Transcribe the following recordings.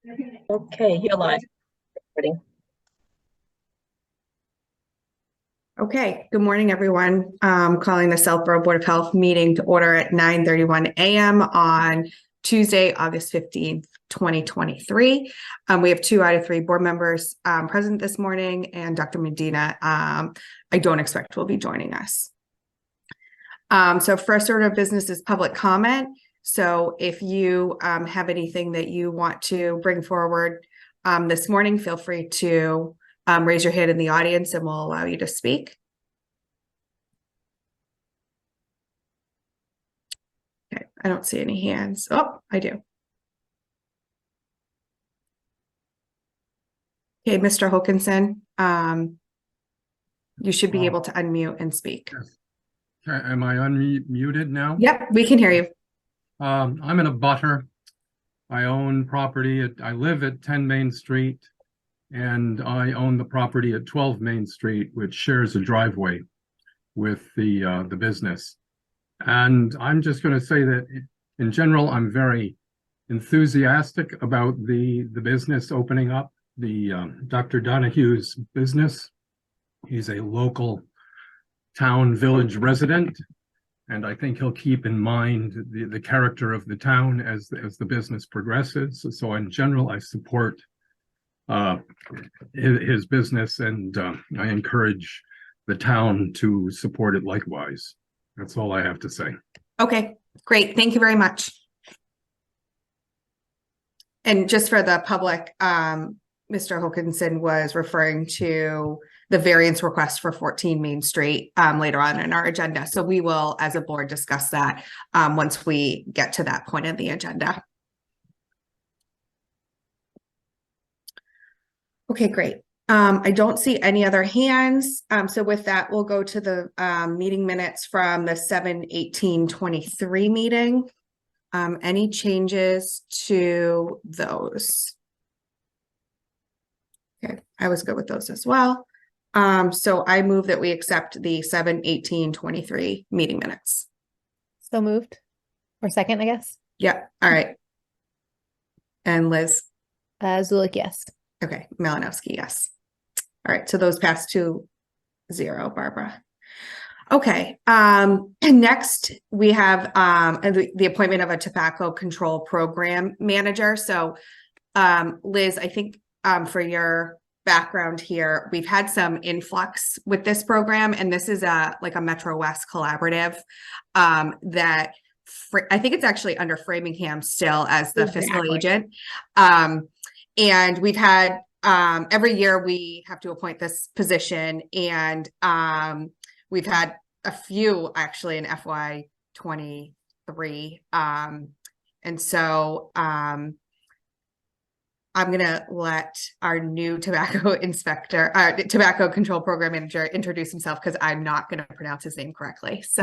Okay, you're live. Recording. Okay, good morning, everyone. Calling the Southborough Board of Health meeting to order at 9:31 a.m. on Tuesday, August 15th, 2023. We have 2 out of 3 board members present this morning, and Dr. Medina, I don't expect will be joining us. So first order of business is public comment. So if you have anything that you want to bring forward this morning, feel free to raise your hand in the audience and we'll allow you to speak. Okay, I don't see any hands. Oh, I do. Okay, Mr. Hokanson, you should be able to unmute and speak. Am I unmuted now? Yep, we can hear you. I'm in a butter. I own property I live at 10 Main Street, and I own the property at 12 Main Street, which shares a driveway with the business. And I'm just going to say that in general, I'm very enthusiastic about the business opening up, Dr. Donahue's business. He's a local town village resident, and I think he'll keep in mind the character of the town as the business progresses. So in general, I support his business, and I encourage the town to support it likewise. That's all I have to say. Okay, great. Thank you very much. And just for the public, Mr. Hokanson was referring to the variance request for 14 Main Street later on in our agenda. So we will, as a board, discuss that once we get to that point in the agenda. Okay, great. I don't see any other hands. So with that, we'll go to the meeting minutes from the 7/18/23 meeting. Any changes to those? Okay, I was good with those as well. So I move that we accept the 7/18/23 meeting minutes. So moved. Or second, I guess. Yep. All right. And Liz? Zulik, yes. Okay. Malinowski, yes. All right. So those pass 2-0, Barbara. Okay. And next we have the appointment of a tobacco control program manager. So Liz, I think for your background here, we've had some influx with this program, and this is like a Metro West collaborative that I think it's actually under Framingham still as the fiscal agent. And we've had every year we have to appoint this position, and we've had a few actually in FY23. And so I'm going to let our new tobacco control program manager introduce himself, because I'm not going to pronounce his name correctly. So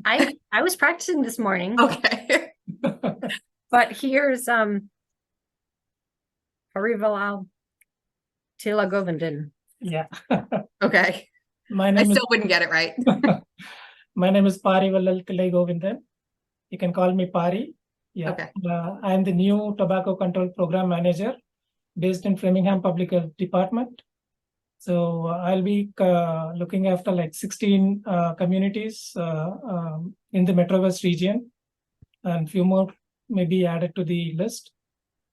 I was practicing this morning. Okay. But here's Harivalal Tila Govindan. Yeah. Okay. I still wouldn't get it right. My name is Parivalal Tillai Govindan. You can call me Pari. Yeah. Okay. I am the new tobacco control program manager based in Framingham Public Health Department. So I'll be looking after like 16 communities in the Metro West region, and few more may be added to the list.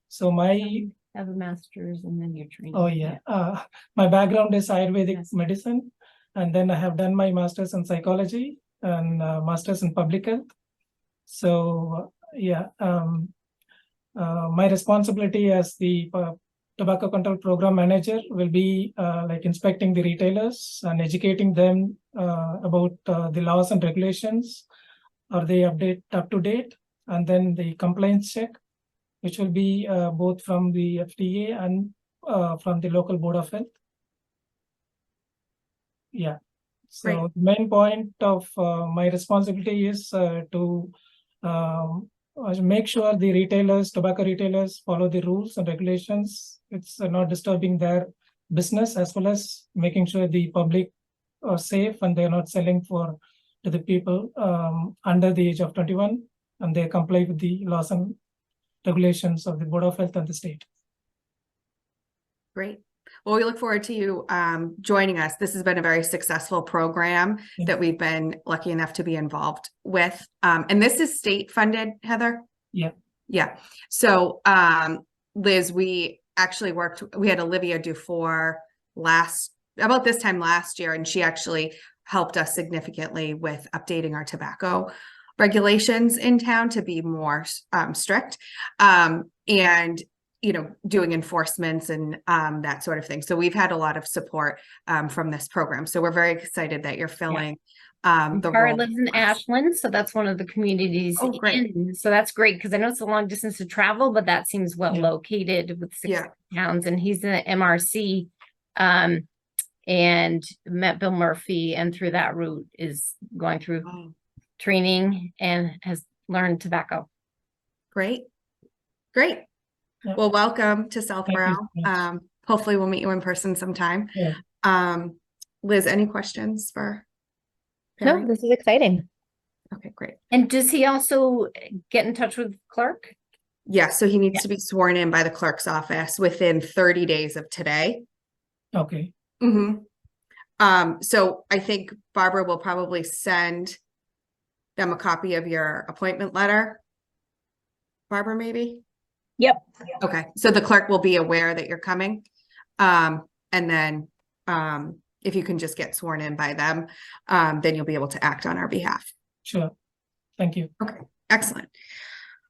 So my Have a master's and then you're trained. Oh yeah. My background is Ayurvedic medicine, and then I have done my master's in psychology and master's in public health. So yeah, my responsibility as the tobacco control program manager will be like inspecting the retailers and educating them about the laws and regulations. Are they up to date? And then the compliance check, which will be both from the FDA and from the local board of health. Yeah. So Great. the main point of my responsibility is to make sure the tobacco retailers follow the rules and regulations. It's not disturbing their business, as well as making sure the public are safe and they're not selling to the people under the age of 21, and they comply with the laws and regulations of the Board of Health and the state. Great. Well, we look forward to you joining us. This has been a very successful program Yeah. that we've been lucky enough to be involved with. And this is state funded, Heather? Yeah. Yeah. So Liz, we actually we had Olivia Dufour about this time last year, and she actually helped us significantly with updating our tobacco regulations in town to be more strict. And doing enforcements and that sort of thing. So we've had a lot of support from this program. So we're very excited that you're filling the Cara role. lives in Ashland, so that's one of the communities Oh, great. so that's great because I know it's a long distance to travel, but that seems well Yeah. located with 6 Yeah. towns. And he's in the MRC and met Bill Murphy, and through that route is going through Oh, training and has learned tobacco. great. Great. Yeah. Well, welcome to Thank Southborough. you so much. Hopefully we'll meet you in person sometime. Yeah. Liz, any questions for No, Perry? this is exciting. Okay, great. And does he also get in touch with clerk? Yeah, so he needs to be sworn in by the clerk's office within 30 days of today. Okay. So I think Barbara will probably send them a copy of your appointment letter. Barbara, maybe? Yep. Okay, so the clerk will be aware that you're coming. And then if you can just get sworn in by them, then you'll be able to act on our behalf. Sure. Thank you. Okay, excellent.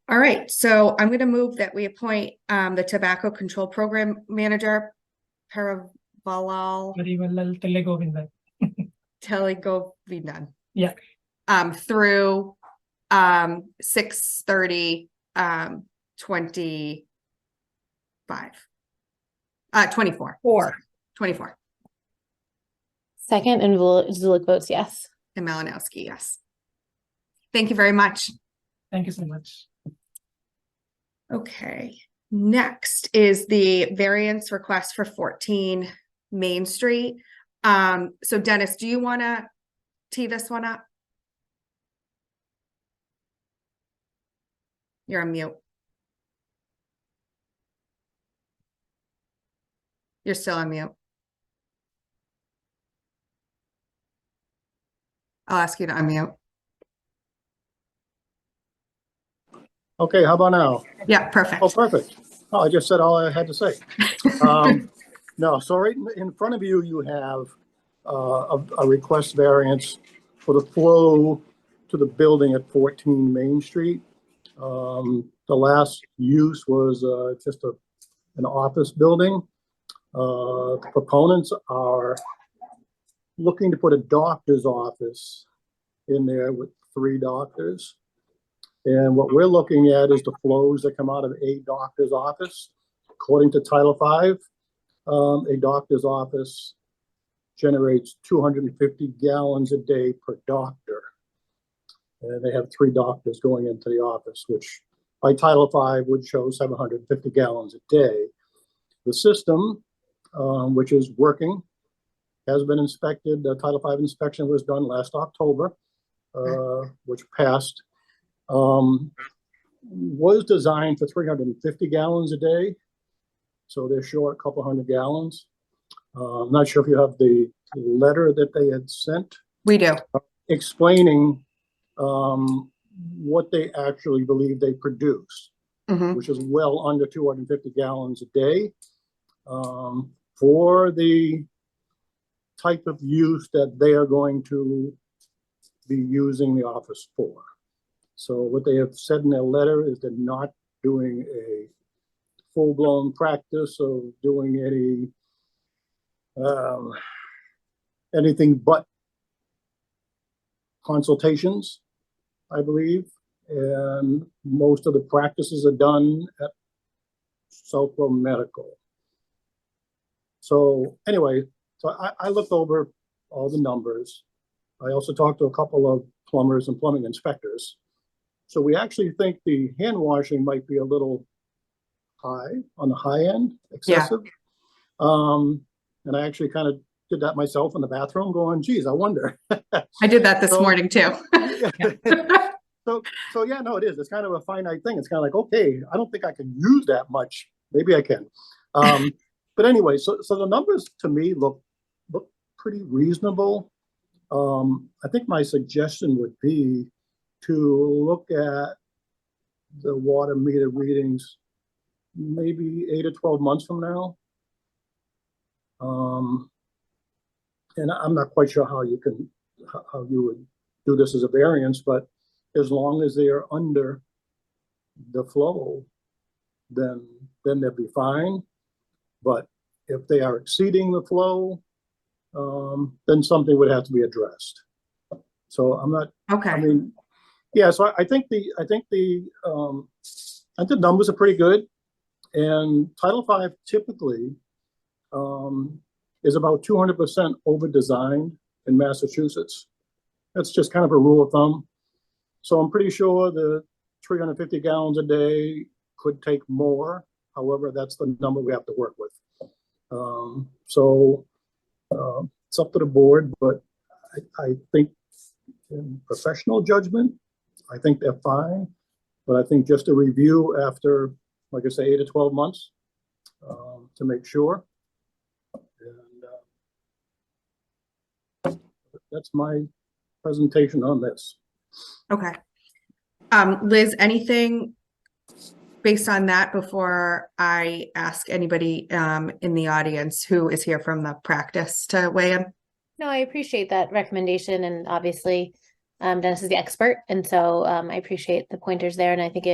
All right, so I'm going to move that we appoint the Tobacco Control Program Manager, Paravalal Very well, Telegovinda. Telegovindan. Yeah. Through 6/30, 24. 24. Second, and Zulik votes yes. And Malinowski, yes. Thank you very much. Thank you so much. Okay, next is the variance request for 14 Main Street. So Dennis, do you want to tee this one up? You're on mute. You're still on mute. I'll ask you to unmute. Okay, how about now? Yeah, perfect. Oh, perfect. Oh, I just said all I had to say. No, so right in front of you, you have a request variance for the flow to the building at 14 Main Street. The last use was just an office building. The proponents are looking to put a doctor's office in there with 3 doctors. And what we're looking at is the flows that come out of a doctor's office. According to Title V, a doctor's office generates 250 gallons a day per doctor. And they have 3 doctors going into the office, which by Title V would show 750 gallons a day. The system, which is working, has been inspected. The Title V inspection was done last October, which passed. Was designed for 350 gallons a day. So they're short a couple hundred gallons. I'm not sure if you have the letter that they had sent We do. explaining what they actually believe they produce, Mhm. which is well under 250 gallons a day for the type of use that they are going to be using the office for. So what they have said in their letter is they're not doing a full-blown practice of doing anything but consultations, I believe. And most of the practices are done at Southborough Medical. So anyway, I looked over all the numbers. I also talked to a couple of plumbers and plumbing inspectors. So we actually think the hand washing might be a little high, on the high end, excessive. And I actually kind of did that myself in the bathroom going, geez, I wonder. I did that this So- morning too. So yeah, no, it is. It's kind of a finite thing. It's kind of like, okay, I don't think I can use that much. Maybe I can. But But anyway, so the numbers to me look pretty reasonable. I think my suggestion would be to look at the water meter readings maybe 8 or 12 months from now. And I'm not quite sure how you would do this as a variance, but as long as they are under the flow, then they'll be fine. But if they are exceeding the flow, then something would have to be addressed. So I'm not, Okay. I mean, yeah, so I think the numbers are pretty good. And Title V typically is about 200% over designed in Massachusetts. That's just kind of a rule of thumb. So I'm pretty sure the 350 gallons a day could take more. However, that's the number we have to work with. It's up to the board, but I think in professional judgment, I think they're fine. But I think just a review after, like I say, 8 to 12 months to make sure. And that's my presentation on this. Okay. Liz, anything based on that before I ask anybody in the audience who is here from the practice to weigh in? No, I appreciate that recommendation, and obviously Dennis is the expert, and so I appreciate the pointers there, and I think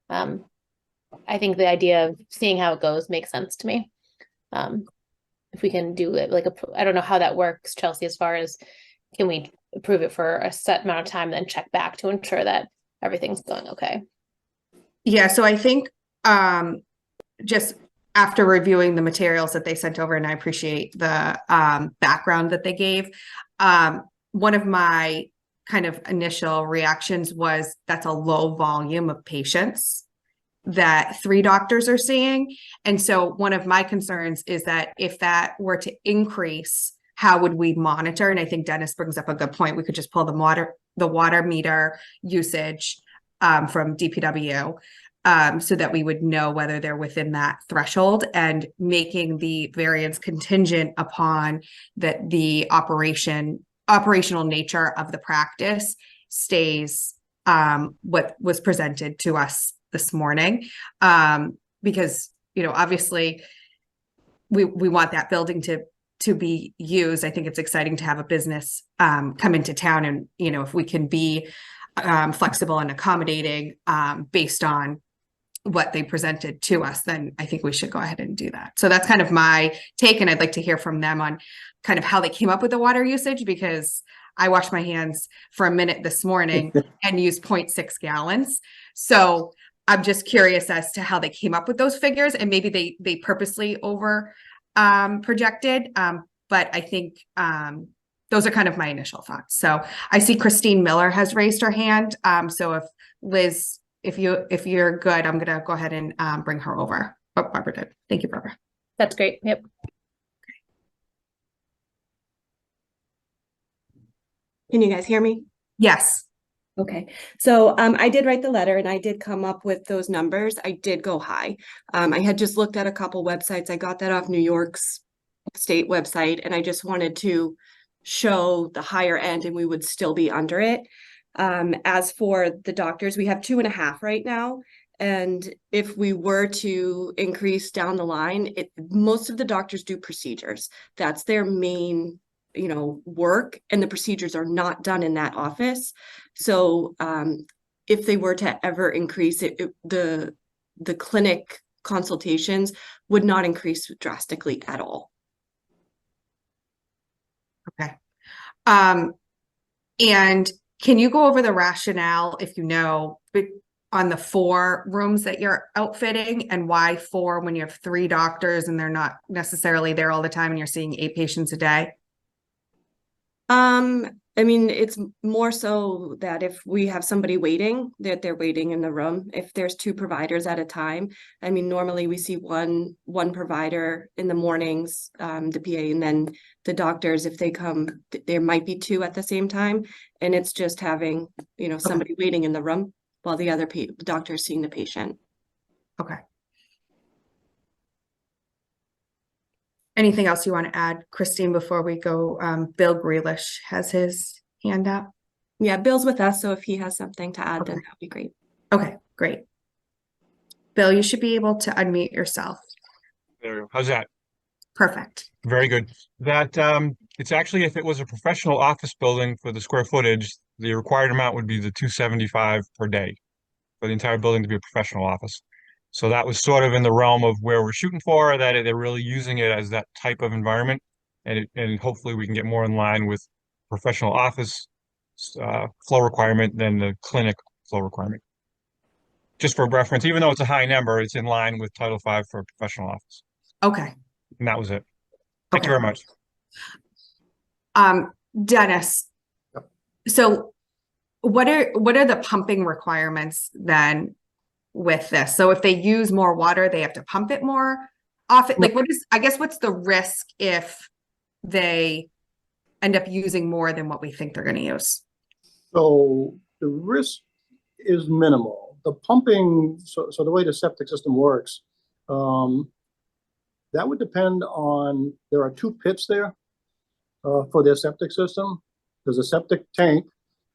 I think the idea of seeing how it goes makes sense to me. If we can do it like I don't know how that works, Chelsea, as far as can we approve it for a set amount of time, then check back to ensure that everything's going okay. Yeah, so I think just after reviewing the materials that they sent over, and I appreciate the background that they gave, one of my kind of initial reactions was that's a low volume of patients that 3 doctors are seeing. And so one of my concerns is that if that were to increase, how would we monitor? And I think Dennis brings up a good point. We could just pull the water meter usage from DPW so that we would know whether they're within that threshold, and making the variance contingent upon that the operational nature of the practice stays what was presented to us this morning. Because, obviously we want that building to be used. I think it's exciting to have a business come into town, and if we can be flexible and accommodating based on what they presented to us, then I think we should go ahead and do that. So that's kind of my take, and I'd like to hear from them on kind of how they came up with the water usage, because I washed my hands for a minute this morning and used 0.6 gallons. So I'm just curious as to how they came up with those figures, and maybe they purposely over projected. But I think those are kind of my initial thoughts. So I see Christine Miller has raised her hand. So if Liz, if you're good, I'm gonna go ahead and bring her over. Oh, Barbara did. Thank you, Barbara. That's great. Yep. Can you guys hear me? Yes. Okay, so I did write the letter and I did come up with those numbers. I did go high. I had just looked at a couple websites. I got that off New York's state website, and I just wanted to show the higher end, and we would still be under it. As for the doctors, we have 2.5 right now. And if we were to increase down the line, most of the doctors do procedures. That's their main work, and the procedures are not done in that office. So if they were to ever increase it, the clinic consultations would not increase drastically at all. Okay. And can you go over the rationale, if you know, on the 4 rooms that you're outfitting, and why 4 when you have 3 doctors and they're not necessarily there all the time and you're seeing 8 patients a day? I mean, it's more so that if we have somebody waiting, that they're waiting in the room. If there's 2 providers at a time, I mean, normally we see one provider in the mornings, the PA, and then the doctors, if they come, there might be 2 at the same time. And it's just having, somebody waiting in the room while the other doctor is seeing the patient. Okay. Anything else you want to add, Christine, before we go? Bill Grealish has his hand up. Yeah, Bill's with us, so if he has something to add, then Okay. that'd be great. Okay, great. Bill, you should be able to unmute yourself. There, we go. How's that? Perfect. Very good. That, it's actually, if it was a professional office building for the square footage, the required amount would be the 275 per day for the entire building to be a professional office. So that was sort of in the realm of where we're shooting for, that they're really using it as that type of environment. And hopefully we can get more in line with professional office flow requirement than the clinic flow requirement. Just for reference, even though it's a high number, it's in line with Title V for a professional office. Okay. And that was it. Thank you Okay. very much. Dennis, Yep. so what are the pumping requirements then with this? So if they use more water, they have to pump it more often? Like what's the risk if they end up using more than what we think they're going to use? So the risk is minimal. The pumping, so the way the septic system works, that would depend on, there are 2 pits there for their septic system. There's a septic tank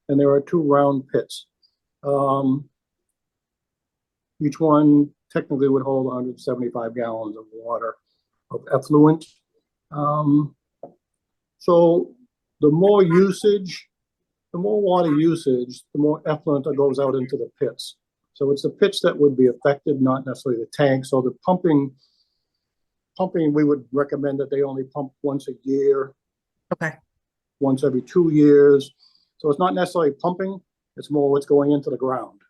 and there are 2 round pits. Each one technically would hold 175 gallons of water, of effluent. So the more usage, the more water usage, the more effluent that goes out into the pits. So it's the pits that would be affected, not necessarily the tank. So the pumping, we would recommend that they only pump once a year, Okay. once every 2 years. So it's not necessarily pumping, it's more what's going into the ground.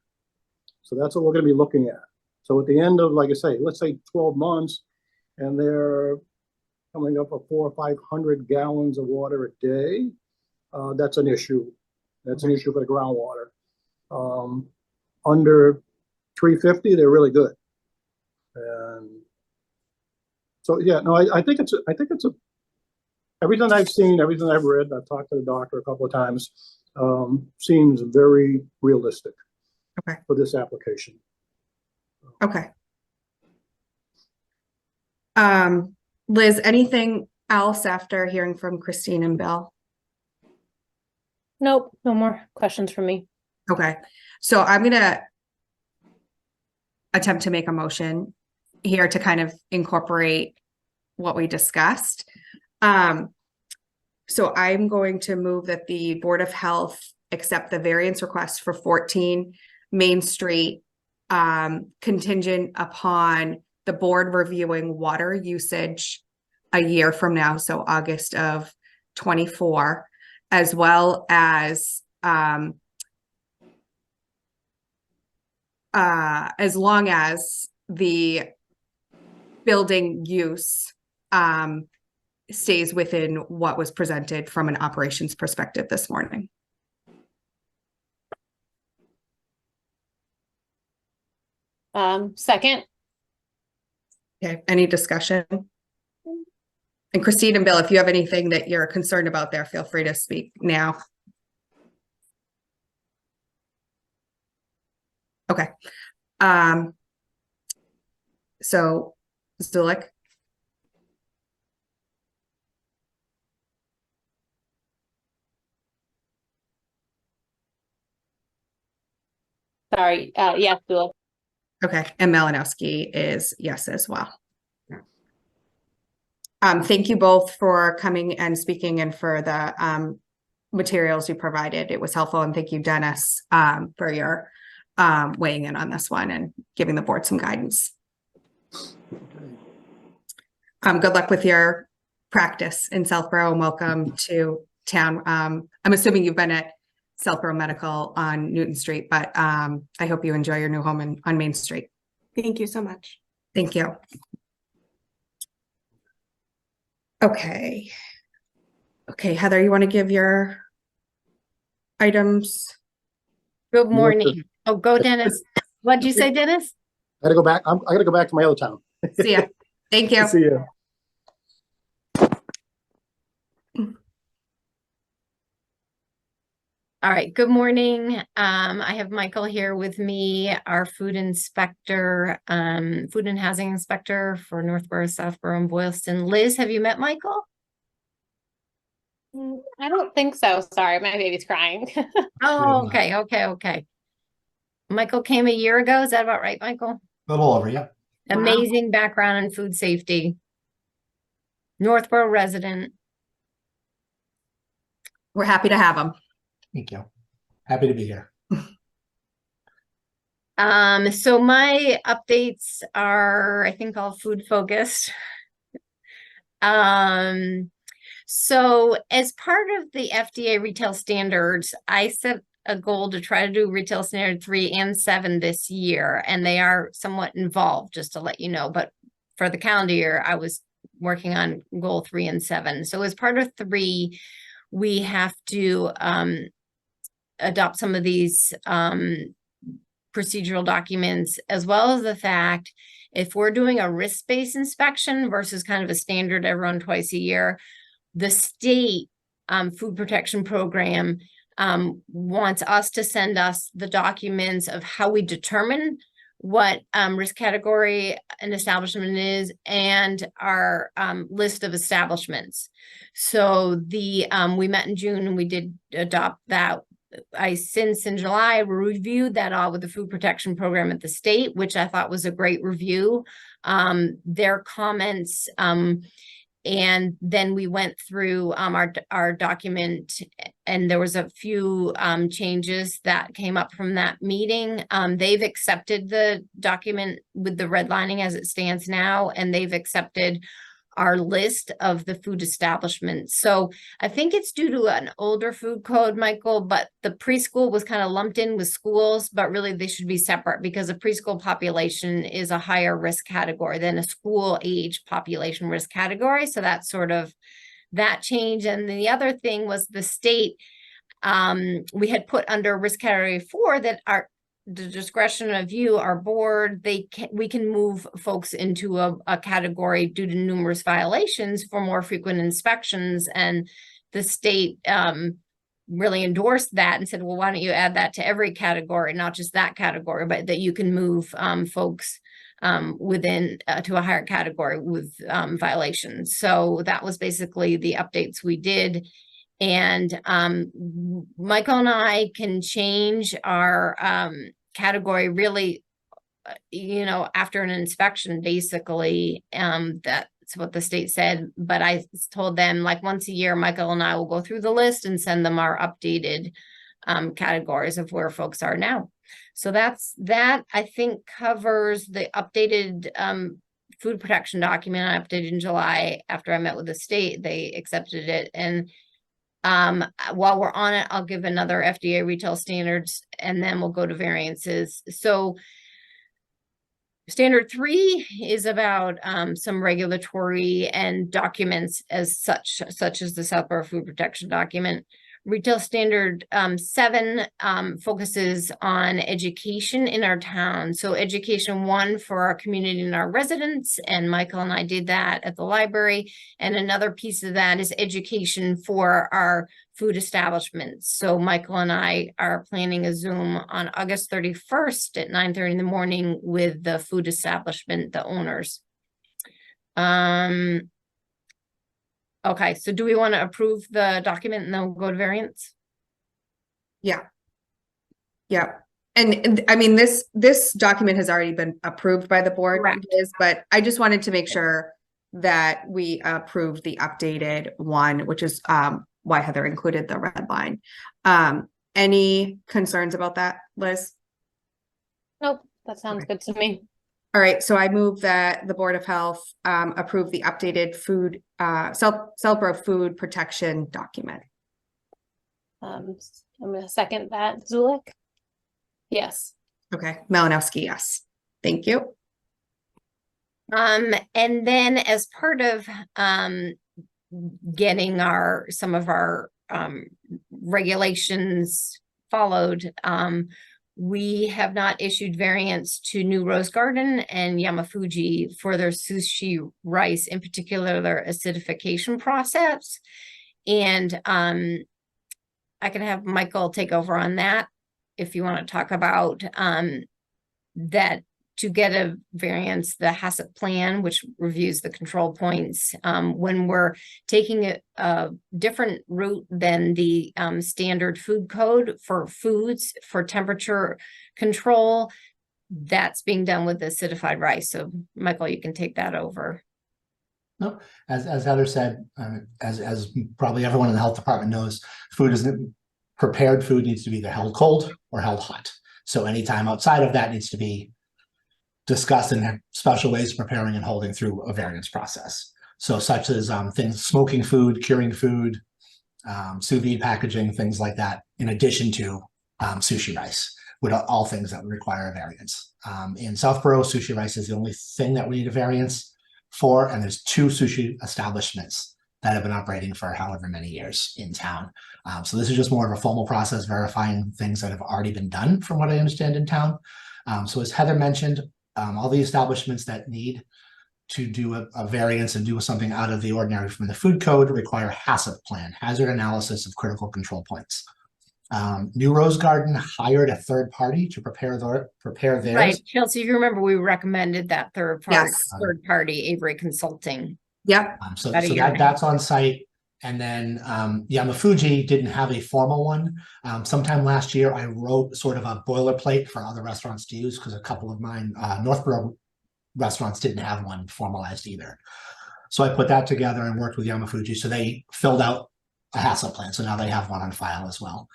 So that's what we're going to be looking at. So at the end of, like I say, let's say 12 months, and they're coming up with 400 or 500 gallons of water a day, that's an issue. That's an issue for the groundwater. Under 350, they're really good. And so, yeah, no, I think it's a, everything I've seen, everything I've read, I've talked to the doctor a couple of times, seems very realistic. Okay. For this application. Okay. Liz, anything else after hearing from Christine and Bill? Nope, no more questions from me. Okay, so I'm gonna attempt to make a motion here to kind of incorporate what we discussed. So I'm going to move that the Board of Health accept the variance request for 14 Main Street, contingent upon the board reviewing water usage a year from now, so August of 24, as well as long as the building use stays within what was presented from an operations perspective this morning. Second, Okay, any discussion? And Christine and Bill, if you have anything that you're concerned about there, feel free to speak now. Okay. So Zulik? sorry, yes, Bill. Okay, and Malinowski is yes as well. Thank you both for coming and speaking and for the materials you provided. It was helpful, and thank you, Dennis, for your weighing in on this one and giving the board some guidance. Good luck with your practice in Southborough and welcome to town. I'm assuming you've been at Southborough Medical on Newton Street, but I hope you enjoy your new home on Main Street. Thank you so much. Thank you. Okay. Okay, Heather, you want to give your items? Good morning. Oh, go Dennis. What'd you say, Dennis? I gotta go back. I gotta go back to my other town. See ya. Thank you. See you. All right, good morning. I have Michael here with me, our food inspector, food and housing inspector for Northborough, Southborough, and Boylston. Liz, have you met Michael? I don't think so. Sorry, my baby's crying. Oh, okay. Michael came a year ago. Is that about right, Michael? A little over, yeah. Amazing background in food safety. Northborough resident. We're happy to have him. Thank you. Happy to be here. So my updates are, I think, all food focused. So as part of the FDA retail standards, I set a goal to try to do retail standard 3 and 7 this year, and they are somewhat involved, just to let you know. But for the calendar year, I was working on goal 3 and 7. So as part of 3, we have to adopt some of these procedural documents, as well as the fact if we're doing a risk-based inspection versus kind of a standard everyone twice a year, the state food protection program wants us to send us the documents of how we determine what risk category an establishment is and our list of establishments. So we met in June and we did adopt that. Since in July, reviewed that all with the food protection program at the state, which I thought was a great review. Their comments, and then we went through our document, and there was a few changes that came up from that meeting. They've accepted the document with the redlining as it stands now, and they've accepted our list of the food establishments. So I think it's due to an older food code, Michael, but the preschool was kind of lumped in with schools, but really they should be separate because a preschool population is a higher risk category than a school age population risk category. So that's sort of that change. And then the other thing was the state, we had put under risk category 4 that the discretion of you, our board, we can move folks into a category due to numerous violations for more frequent inspections. And the state really endorsed that and said, well, why don't you add that to every category, not just that category, but that you can move folks within to a higher category with violations. So that was basically the updates we did. And Michael and I can change our category really, after an inspection, basically. That's what the state said. But I told them, like, once a year, Michael and I will go through the list and send them our updated categories of where folks are now. So that I think covers the updated food protection document I updated in July. After I met with the state, they accepted it. And while we're on it, I'll give another FDA retail standards, and then we'll go to variances. So standard 3 is about some regulatory and documents as such as the Southborough food protection document. Retail standard 7 focuses on education in our town. So education 1 for our community and our residents, and Michael and I did that at the library. And another piece of that is education for our food establishments. So Michael and I are planning a Zoom on August 31st at 9:30 in the morning with the food establishment, the owners. Okay, so do we want to approve the document and then we'll go to variance? Yeah. And I mean, this document has already been approved by the board, Correct. but I just wanted to make sure that we approved the updated one, which is why Heather included the red line. Any concerns about that, Liz? Nope, that sounds good to me. All right, so I move that the Board of Health approve the updated Southborough food protection document. I'm going to second that. Zulik? Yes. Okay, Malinowski, yes. Thank you. And then as part of getting some of our regulations followed, we have not issued variants to New Rose Garden and Yamafuji for their sushi rice, in particular their acidification process. And I can have Michael take over on that. If you want to talk about, that to get a variance, the HACCP plan, which reviews the control points, when we're taking a different route than the standard food code for foods for temperature control, that's being done with the acidified rice. So Michael, you can take that over. No, as Heather said, as probably everyone in the health department knows, prepared food needs to be either held cold or held hot. So anytime outside of that needs to be discussed and have special ways of preparing and holding through a variance process. So such as things, smoking food, curing food, sous vide packaging, things like that, in addition to sushi rice, would all things that would require a variance. In Southborough, sushi rice is the only thing that we need a variance for, and there's 2 sushi establishments that have been operating for however many years in town. So this is just more of a formal process verifying things that have already been done from what I understand in town. So as Heather mentioned, all the establishments that need to do a variance and do something out of the ordinary from the food code require HACCP plan, hazard analysis of critical control points. New Rose Garden hired a third party to prepare theirs. Right, Chelsea, you remember we recommended that third Yes. party, Avery Consulting. Yep. So About a year and a half. that's on site. And then Yamafuji didn't have a formal one. Sometime last year, I wrote sort of a boilerplate for other restaurants to use because a couple of mine, Northborough restaurants didn't have one formalized either. So I put that together and worked with Yamafuji. So they filled out a HACCP plan. So now they have one on file as well.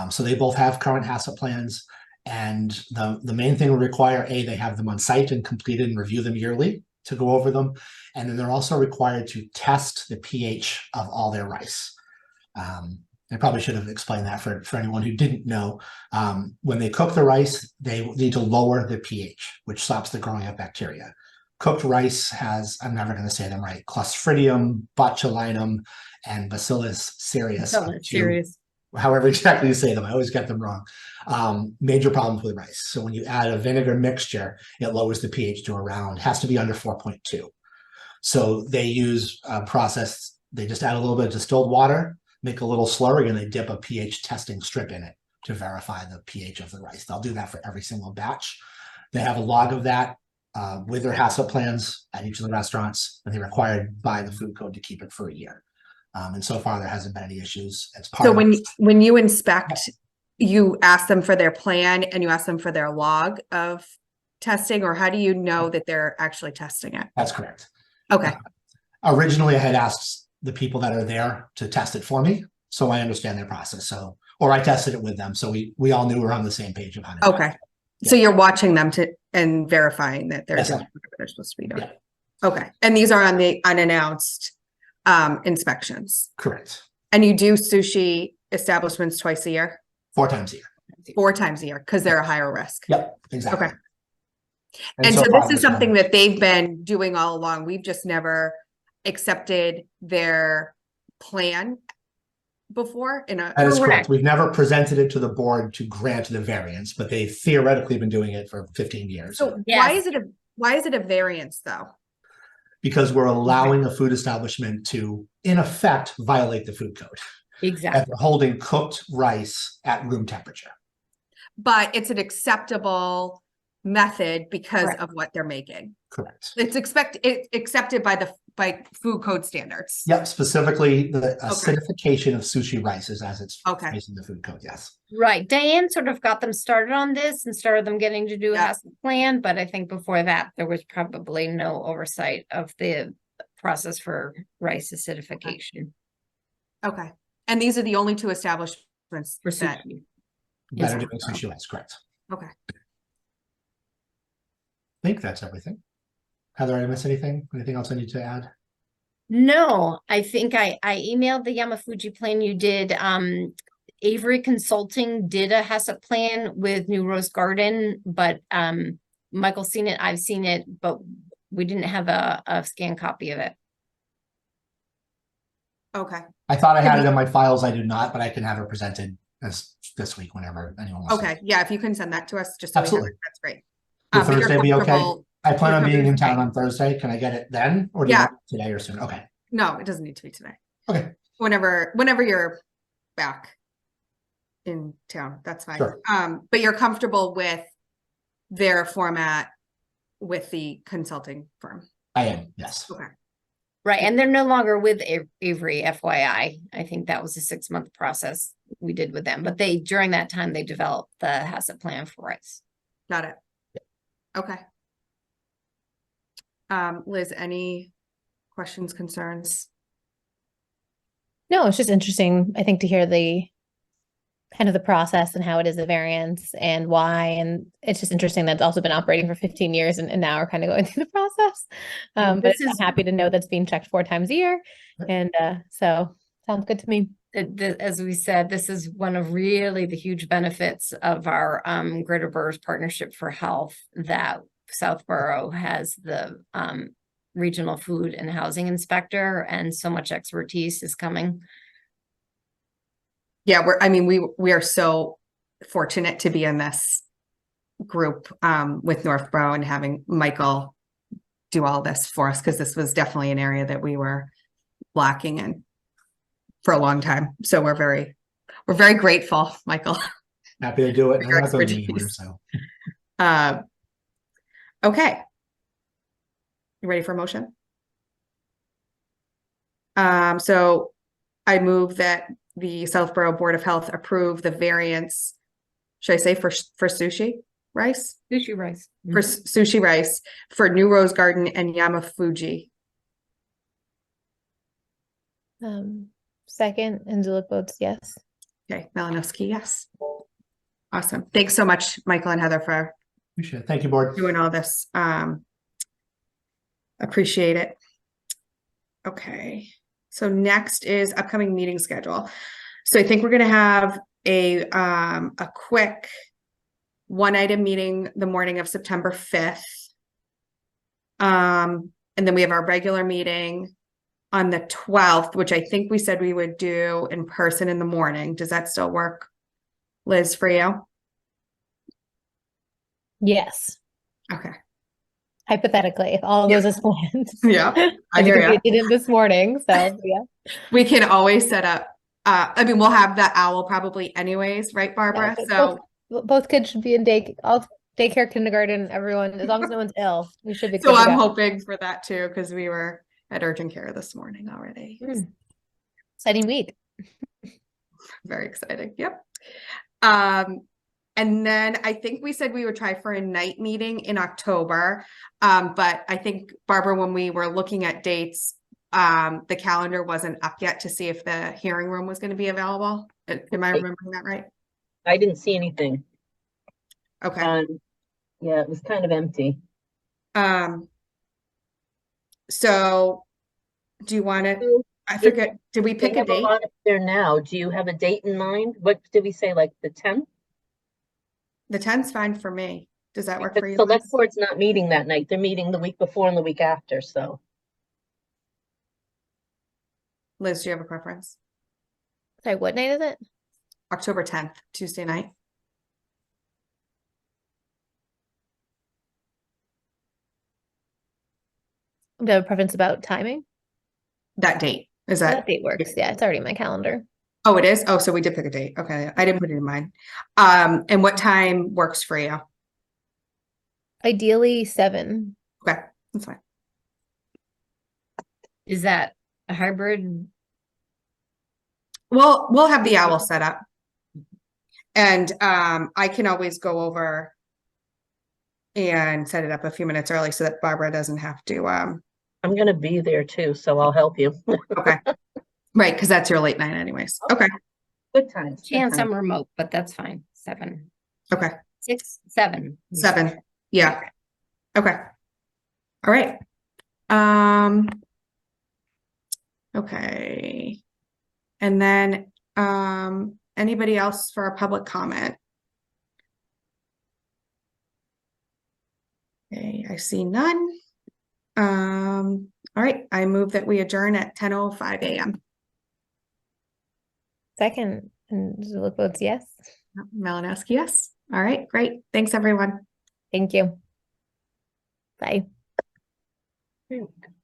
So they both have current HACCP plans. And the main thing will require, they have them on site and completed and review them yearly to go over them. And then they're also required to test the pH of all their rice. I probably should have explained that for anyone who didn't know. When they cook the rice, they need to lower the pH, which stops the growing of bacteria. Cooked rice has, I'm never going to say them right, Clostridium botulinum and Bacillus cereus. However exactly you say them, I always get them wrong. Major problems with rice. So when you add a vinegar mixture, it lowers the pH to around, has to be under 4.2. So they use a process, they just add a little bit of distilled water, make a little slurry, and they dip a pH testing strip in it to verify the pH of the rice. They'll do that for every single batch. They have a log of that with their HACCP plans at each of the restaurants, and they're required by the food code to keep it for a year. And so far there hasn't been any issues. It's part So of when you inspect, you ask them for their plan and you ask them for their log of testing, or how do you know that they're actually testing it? That's correct. Okay. Originally I had asked the people that are there to test it for me, so I understand their process. So, or I tested it with them, so we all knew we're on the same page of how to do it. Okay. So you're watching them and verifying that they're Yes, doing what they're supposed to be doing. Yeah. Okay. And these are on the unannounced inspections. Correct. And you do sushi establishments twice a year? 4 times a year. 4 times a year, because they're a higher risk. Yep, exactly. Okay. And so far, this is something that they've been doing all along. We've just never accepted their plan before in a. That is correct. We've never presented it to the board to grant the variance, but they've theoretically been doing it for 15 years. So Yes. why is it a variance though? Because we're allowing a food establishment to, in effect, violate the food code. Exactly. At holding cooked rice at room temperature. But it's an acceptable method because Correct. of what they're making. Correct. It's accepted by food code standards. Yep, specifically the acidification of sushi rice is as it's Okay. facing the food code, yes. Right. Diane sort of got them started on this and started them getting to do a Yeah. HACCP plan, but I think before that, there was probably no oversight of the process for rice acidification Okay. And these are the only 2 establishments for that, sushi. That are Yes. doing sushi rice, correct. okay. I think that's everything. Heather, did I miss anything? Anything else I need to add? No, I think I emailed the Yamafuji plan you did. Avery Consulting did a HACCP plan with New Rose Garden, but Michael's seen it, I've seen it, but we didn't have a scanned copy of it. Okay. I thought I had it in my files. I do not, but I can have it presented this week whenever anyone wants. Okay. Yeah. If you can send that to us, just so we have Absolutely. it, that's great. Will But you're Thursday be okay? comfortable- I plan on you're being in comfortable town on Thursday. Can I get it then? Or do you want it today or soon? Okay. No, it doesn't need to be today. Okay. Whenever you're back. in town, that's fine. Sure. But you're comfortable with their format with the consulting firm? I am, yes. Okay. Right, and they're no longer with Avery, FYI. I think that was a 6-month process we did with them, but they, during that time, they developed the HACCP plan for us. Got it. Okay. Liz, any questions, concerns? No, it's just interesting, I think, to hear the kind of the process and how it is a variance and why. And it's just interesting that it's also been operating for 15 years and now we're kind of going through the process. But this I'm is- happy to know that's being checked 4 times a year. And so sounds good to me. As we said, this is one of really the huge benefits of our Greater Boroughs Partnership for Health, that Southborough has the regional food and housing inspector, and so much expertise is coming. Yeah, we are so fortunate to be in this group with Northborough and having Michael do all this for us, because this was definitely an area that we were lacking in for a long time. So we're very grateful, Michael. Happy to do it. Your And I've been expertise. anywhere, so. Okay. You ready for a motion? So I move that the Southborough Board of Health approve the variance, should I say for sushi rice? Sushi rice. For sushi rice for New Rose Garden and Yamafuji. Second, and Zulik votes yes. Okay, Malinowski, yes. Awesome. Thanks so much, Michael and Heather, for Appreciate it. Thank you, board. doing all this. Appreciate it. Okay, so next is upcoming meeting schedule. So I think we're gonna have a quick 1-item meeting the morning of September 5th. And then we have our regular meeting on the 12th, which I think we said we would do in person in the morning. Does that still work, Liz, for you? Yes. Okay. Hypothetically, if all Yeah. goes as planned. Yeah, I And hear because ya. we did it this morning, so yeah. We can always set up, we'll have the owl probably anyways, right, Barbara? Yeah, So, both kids should be in daycare, kindergarten, everyone, as long as no one's ill, we should be. so good to I'm go. hoping for that too, because we were at urgent care this morning already. Exciting week. Very exciting. Yep. And then I think we said we would try for a night meeting in October. But I think, Barbara, when we were looking at dates, the calendar wasn't up yet to see if the hearing room was going to be available. Am I remembering that right? I didn't see anything. Okay. Yeah, it was kind of empty. So do you want to, I forget, did we pick They a have a date? lot up there now. Do you have a date in mind? What did we say, like the 10th? The 10th's fine for me. Does that work for you? Select Liz? board's not meeting that night. They're meeting the week before and the week after, so. Liz, do you have a preference? Sorry, what night is it? October 10th, Tuesday night. Do you have a preference about timing? That date. Is That date works. Yeah, it's already in my calendar. Oh, it is? Oh, so we did pick a date. Okay. I didn't put it in mine. And what time works for you? Ideally 7. Okay, that's fine. Is that a hybrid? We'll have the owl set up. And I can always go over and set it up a few minutes early so that Barbara doesn't have to I'm gonna be there too, so I'll help you. okay. Right, because that's your late night anyways. Okay. Good times. good Chance I'm times. remote, but that's fine. 7. Okay. 6, 7. 7. Yeah. Okay. All right. Okay. And then anybody else for a public comment? Okay, I see none. All right, I move that we adjourn at 10:05 a.m. Second, and Zulik votes yes. Malinowski, yes. All right, great. Thanks, everyone. Thank you. Bye. Very good.